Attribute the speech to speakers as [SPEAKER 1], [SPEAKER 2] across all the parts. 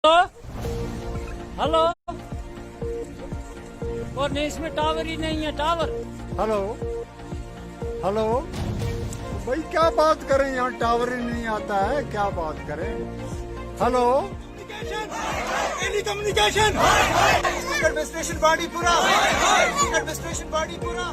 [SPEAKER 1] Hello. और नहीं, इसमें टावर ही नहीं है। टावर।
[SPEAKER 2] हेलो हेलो भाई, क्या बात करें, यहाँ टावर ही नहीं आता है, क्या बात करें। हेलो,
[SPEAKER 3] कम्युनिकेशन एडमिनिस्ट्रेशन बॉडी पूरा, एडमिनिस्ट्रेशन बॉडी पूरा।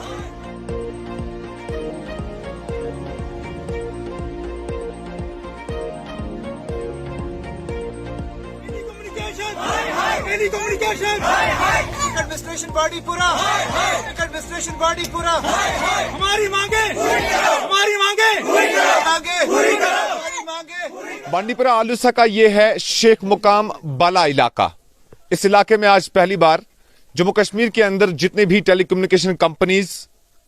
[SPEAKER 3] कम्युनिकेशन एडमिनिस्ट्रेशन बॉडी पूरा, एडमिनिस्ट्रेशन बॉडी पूरा। हमारी मांगे, हमारी मांगे, मांगे, हमारी मांगे।
[SPEAKER 4] बांडीपुरा आलूसा का ये है शेख मुकाम बाला इलाका। इस इलाके में आज पहली बार जम्मू कश्मीर के अंदर जितने भी टेलीकम्युनिकेशन कंपनीज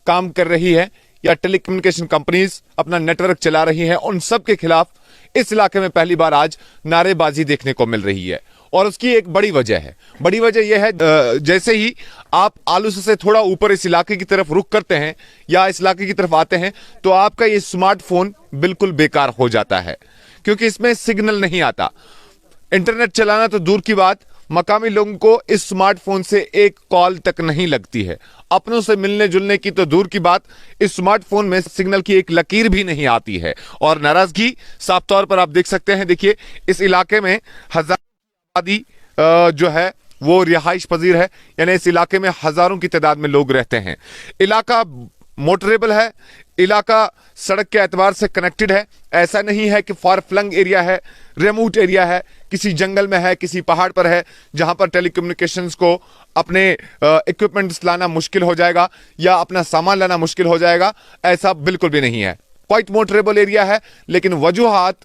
[SPEAKER 4] काम कर रही है या टेलीकम्युनिकेशन कंपनीज अपना नेटवर्क चला रही हैं, उन सब के खिलाफ इस इलाके में पहली बार आज नारेबाजी देखने को मिल रही है। और उसकी एक बड़ी वजह है। बड़ी वजह यह है, जैसे ही आप आलूसा से थोड़ा ऊपर इस इलाके की तरफ रुख करते हैं या इस इलाके की तरफ आते हैं तो आपका ये स्मार्टफोन बिल्कुल बेकार हो जाता है, क्योंकि इसमें सिग्नल नहीं आता। इंटरनेट चलाना तो दूर की बात, मकामी लोगों को इस स्मार्टफोन से एक कॉल तक नहीं लगती है। अपनों से मिलने जुलने की तो दूर की बात, इस स्मार्टफोन में सिग्नल की एक लकीर भी नहीं आती है। और नाराजगी साफ तौर पर आप देख सकते हैं। देखिए, इस इलाके में हजार आबादी जो है वो रिहाइश पजीर है, यानी इस इलाके में हजारों की तादाद में लोग रहते हैं। इलाका मोटरेबल है, इलाका सड़क के एतबार से कनेक्टेड है। ऐसा नहीं है कि फार फ्लंग एरिया है, रिमोट एरिया है, किसी जंगल में है, किसी पहाड़ पर है जहां पर टेलीकम्युनिकेशंस को अपने इक्विपमेंट्स लाना मुश्किल हो जाएगा या अपना सामान लाना मुश्किल हो जाएगा। ऐसा बिल्कुल भी नहीं है। क्वाइट मोटरेबल एरिया है, लेकिन वजूहात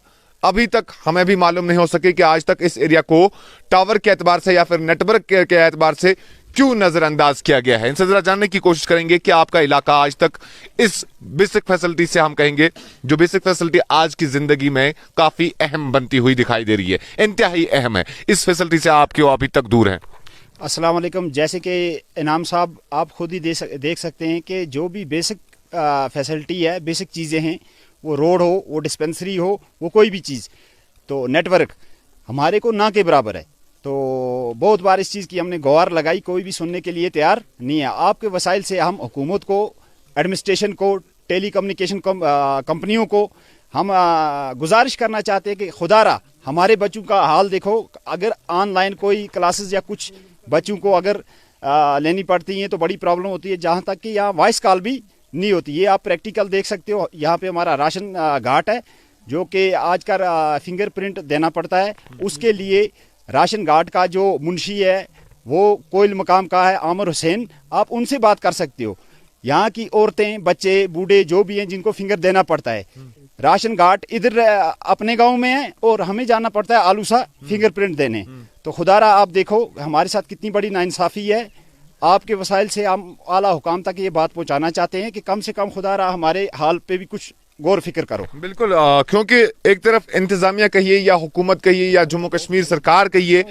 [SPEAKER 4] अभी तक हमें भी मालूम नहीं हो सके कि आज तक इस एरिया को टावर के एतबार से या फिर नेटवर्क के एतबार से क्यों नजरअंदाज किया गया है। इनसे जरा जानने की कोशिश करेंगे कि आपका इलाका आज तक इस बेसिक फैसिलिटी से, हम कहेंगे जो बेसिक फैसिलिटी आज की जिंदगी में काफी अहम बनती हुई दिखाई दे रही है, इंतहाई अहम है, इस फैसिलिटी से आप क्यों अभी तक दूर हैं?
[SPEAKER 5] अस्सलाम वालेकुम। जैसे कि इनाम साहब आप खुद ही देख सकते हैं कि जो भी बेसिक फैसिलिटी है, बेसिक चीज़ें हैं, वो रोड हो, वो डिस्पेंसरी हो, वो कोई भी चीज़, तो नेटवर्क हमारे को ना के बराबर है। तो बहुत बार इस चीज़ की हमने गौर लगाई, कोई भी सुनने के लिए तैयार नहीं है। आपके वसाइल से हम हुकूमत को, एडमिनिस्ट्रेशन को, टेली कम्युनिकेशन कंपनियों को हम गुजारिश करना चाहते हैं कि खुदारा हमारे बच्चों का हाल देखो। अगर ऑनलाइन कोई क्लासेस या कुछ बच्चों को अगर लेनी पड़ती हैं तो बड़ी प्रॉब्लम होती है, जहाँ तक कि यहाँ वॉइस कॉल भी नहीं होती। ये आप प्रैक्टिकल देख सकते हो। यहाँ पे हमारा राशन घाट है, जो कि आज का फिंगरप्रिंट देना पड़ता है। उसके लिए राशन घाट का जो मुंशी है वो कोयल मकाम का है, आमिर हुसैन, आप उनसे बात कर सकते हो। यहाँ की औरतें, बच्चे, बूढ़े जो भी हैं जिनको फिंगर देना पड़ता है, राशन घाट इधर अपने गांव में है और हमें जाना पड़ता है आलूसा फिंगरप्रिंट देने। तो खुदारा आप देखो हमारे साथ कितनी बड़ी नाइंसाफ़ी है। आपके वसाइल से हम आला हुकाम तक ये बात पहुंचाना चाहते हैं कि कम से कम खुदारा हमारे हाल पे भी कुछ गौर फिक्र करो।
[SPEAKER 4] बिल्कुल, क्योंकि एक तरफ इंतजामिया कहिए या हुकूमत कहिए या जम्मू कश्मीर सरकार कहिए,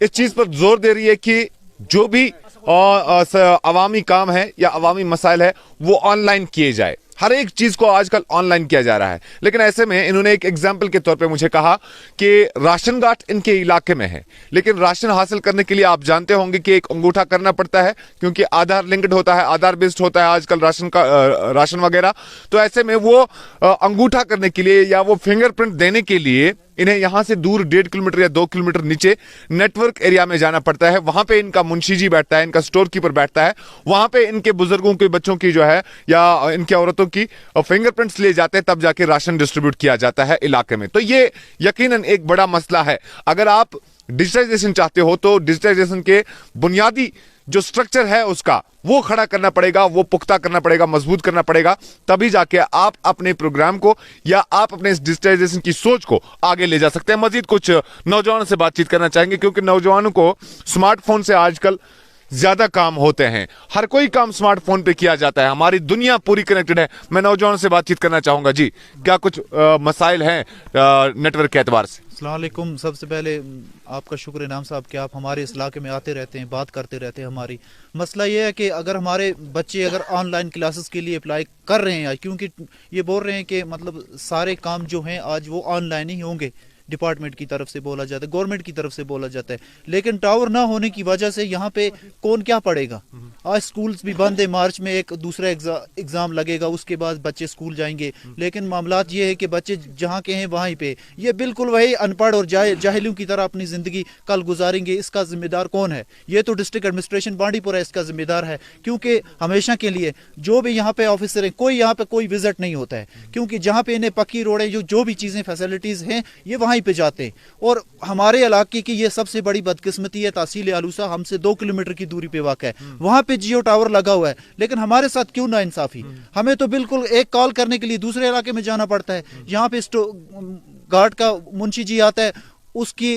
[SPEAKER 4] इस चीज पर जोर दे रही है कि जो भी अवामी काम है या अवामी मसाइल है वो ऑनलाइन किए जाए। हर एक चीज को आजकल ऑनलाइन किया जा रहा है। लेकिन ऐसे में इन्होंने एक एग्जाम्पल के तौर पे मुझे कहा कि राशन घाट इनके इलाके में है, लेकिन राशन हासिल करने के लिए आप जानते होंगे कि एक अंगूठा करना पड़ता है, क्योंकि आधार लिंक्ड होता है, आधार बेस्ड होता है आजकल राशन वगैरह। तो ऐसे में वो अंगूठा करने के लिए या वो फिंगरप्रिंट देने के लिए इन्हें यहां से दूर 1.5 किलोमीटर या 2 किलोमीटर नीचे नेटवर्क एरिया में जाना पड़ता है। वहां पे इनका मुंशी जी बैठता है, इनका स्टोर कीपर बैठता है, वहां पे इनके बुजुर्गों के बच्चों की जो है या इनके औरतों की फिंगरप्रिंट्स लिए जाते हैं, तब जाके राशन डिस्ट्रीब्यूट किया जाता है इलाके में। तो ये यकीनन एक बड़ा मसला है। अगर आप डिजिटाइजेशन चाहते हो तो डिजिटाइजेशन के बुनियादी जो स्ट्रक्चर है उसका वो खड़ा करना पड़ेगा, वो पुख्ता करना पड़ेगा, मजबूत करना पड़ेगा, तभी जाके आप अपने प्रोग्राम को या आप अपने इस डिजिटाइजेशन की सोच को आगे ले जा सकते हैं। मजीद कुछ नौजवानों से बातचीत करना चाहेंगे, क्योंकि नौजवानों को स्मार्टफोन से आजकल ज्यादा काम होते हैं, हर कोई काम स्मार्टफोन पे किया जाता है, हमारी दुनिया पूरी कनेक्टेड है। मैं नौजवानों से बातचीत करना चाहूंगा। जी, क्या कुछ मसाइल हैं नेटवर्क के एतबार से?
[SPEAKER 6] अस्सलाम वालेकुम। सबसे पहले आपका शुक्र इनाम साहब कि आप हमारे इस इलाके में आते रहते हैं, बात करते रहते हैं। हमारी मसला ये है कि अगर हमारे बच्चे अगर ऑनलाइन क्लासेस के लिए अप्लाई कर रहे हैं, क्योंकि ये बोल रहे हैं कि मतलब सारे काम जो हैं आज वो ऑनलाइन ही होंगे, डिपार्टमेंट की तरफ से बोला जाता है, गवर्नमेंट की तरफ से बोला जाता है, लेकिन टावर ना होने की वजह से यहाँ पे कौन क्या पढ़ेगा। आज स्कूल्स भी बंद है, मार्च में एक दूसरा एग्जाम लगेगा, उसके बाद बच्चे स्कूल जाएंगे, लेकिन मामलात ये है कि बच्चे जहाँ के हैं वहीं पे ये बिल्कुल वही अनपढ़ और जाहिलों की तरह अपनी जिंदगी कल गुजारेंगे। इसका जिम्मेदार कौन है? ये तो डिस्ट्रिक्ट एडमिनिस्ट्रेशन बांडीपुरा इसका जिम्मेदार है, क्योंकि हमेशा के लिए जो भी यहाँ पे ऑफिसर है कोई यहाँ पे कोई विजिट नहीं होता है, क्योंकि जहाँ पे इन्हें पक्की रोडें जो भी चीजें फैसिलिटीज हैं ये वहीं पे जाते हैं। और हमारे इलाके की ये सबसे बड़ी बदकिस्मती है, तहसील आलूसा हमसे 2 किलोमीटर की दूरी पे वाक़ है, वहां पे जियो टावर लगा हुआ है, लेकिन हमारे साथ क्यों ना इंसाफी। हमें तो बिल्कुल एक कॉल करने के लिए दूसरे इलाके में जाना पड़ता है। यहाँ पे गार्ड का मुंशी जी आता है, उसकी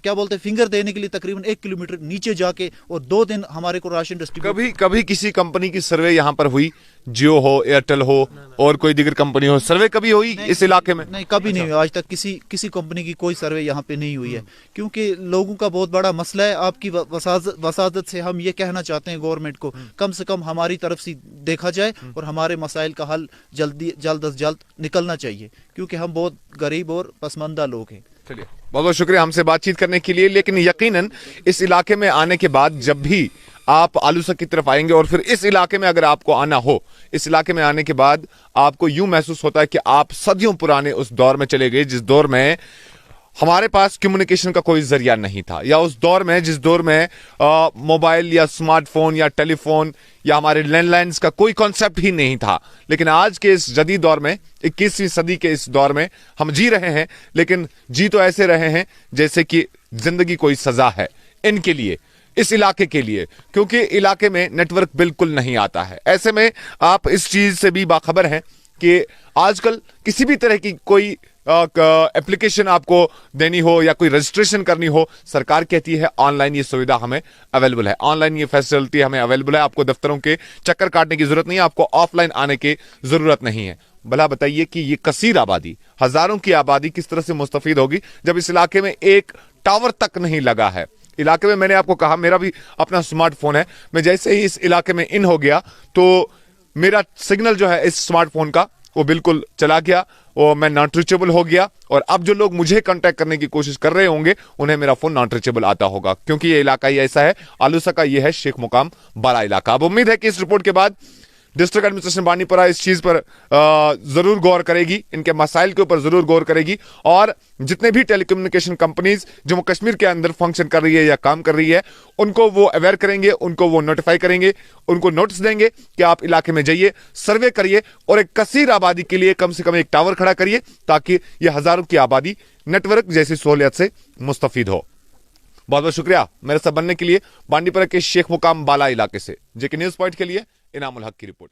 [SPEAKER 6] क्या बोलते हैं फिंगर देने के लिए तकरीबन 1 किलोमीटर नीचे जाके, और 2 दिन हमारे को राशन डिस्ट्रीब्यूट।
[SPEAKER 4] कभी किसी कंपनी की सर्वे यहाँ पर हुई, जियो हो, एयरटेल हो और कोई दीगर कंपनी हो, सर्वे कभी हुई इस इलाके में?
[SPEAKER 6] नहीं, कभी नहीं हुई आज तक, किसी कंपनी की कोई सर्वे यहाँ पे नहीं हुई है, क्योंकि लोगों का बहुत बड़ा मसला है। आपकी वसादत से हम ये कहना चाहते हैं गवर्नमेंट को, कम से कम हमारी तरफ से देखा जाए और हमारे मसाइल का हल जल्द अज जल्द निकलना चाहिए, क्योंकि हम बहुत गरीब और पसमानदा लोग हैं।
[SPEAKER 4] चलिए, बहुत बहुत शुक्रिया हमसे बातचीत करने के लिए। लेकिन यकीनन इस इलाके में आने के बाद जब भी आप आलूसा की तरफ आएंगे और फिर इस इलाके में अगर आपको आना हो, इस इलाके में आने के बाद आपको यूं महसूस होता है कि आप सदियों पुराने उस दौर में चले गए जिस दौर में हमारे पास कम्युनिकेशन का कोई जरिया नहीं था, या उस दौर में जिस दौर में मोबाइल या स्मार्टफोन या टेलीफोन या हमारे लैंडलाइंस का कोई कॉन्सेप्ट ही नहीं था। लेकिन आज के इस जदीद दौर में, 21वीं सदी के इस दौर में हम जी रहे हैं, लेकिन जी तो ऐसे रहे हैं जैसे कि जिंदगी कोई सजा है इनके लिए, इस इलाके के लिए, क्योंकि इलाके में नेटवर्क बिल्कुल नहीं आता है। ऐसे में आप इस चीज से भी बाखबर हैं कि आजकल किसी भी तरह की कोई एप्लीकेशन आपको देनी हो या कोई रजिस्ट्रेशन करनी हो, सरकार कहती है ऑनलाइन ये सुविधा हमें अवेलेबल है, ऑनलाइन ये फैसिलिटी हमें अवेलेबल है, आपको दफ्तरों के चक्कर काटने की जरूरत नहीं है, आपको ऑफलाइन आने की जरूरत नहीं है। भला बताइए कि ये कसीर आबादी, हजारों की आबादी किस तरह से मुस्तफीद होगी जब इस इलाके में एक टावर तक नहीं लगा है। इलाके में मैंने आपको कहा मेरा भी अपना स्मार्टफोन है, मैं जैसे ही इस इलाके में इन हो गया तो मेरा सिग्नल जो है इस स्मार्टफोन का वो बिल्कुल चला गया और मैं नॉट रीचेबल हो गया। और अब जो लोग मुझे कांटेक्ट करने की कोशिश कर रहे होंगे उन्हें मेरा फोन नॉट रीचेबल आता होगा, क्योंकि ये इलाका ही ऐसा है। आलूसा का ये है शेख मुकाम बाला इलाका। अब उम्मीद है कि इस रिपोर्ट के बाद डिस्ट्रिक्ट एडमिनिस्ट्रेशन बांडीपुरा इस चीज पर जरूर गौर करेगी, इनके मसाइल के ऊपर जरूर गौर करेगी, और जितने भी टेलीकम्युनिकेशन कंपनीज जम्मू कश्मीर के अंदर फंक्शन कर रही है या काम कर रही है उनको वो अवेयर करेंगे, उनको वो नोटिफाई करेंगे, उनको नोटिस देंगे कि आप इलाके में जाइए, सर्वे करिए और एक कसीर आबादी के लिए कम से कम एक टावर खड़ा करिए, ताकि ये हजारों की आबादी नेटवर्क जैसी सहूलियत से मुस्तफीद हो। बहुत बहुत शुक्रिया मेरे साथ बनने के लिए। बांडीपुरा के शेख मुकाम बाला इलाके से जेके न्यूज पॉइंट के लिए इनामुल हक की रिपोर्ट।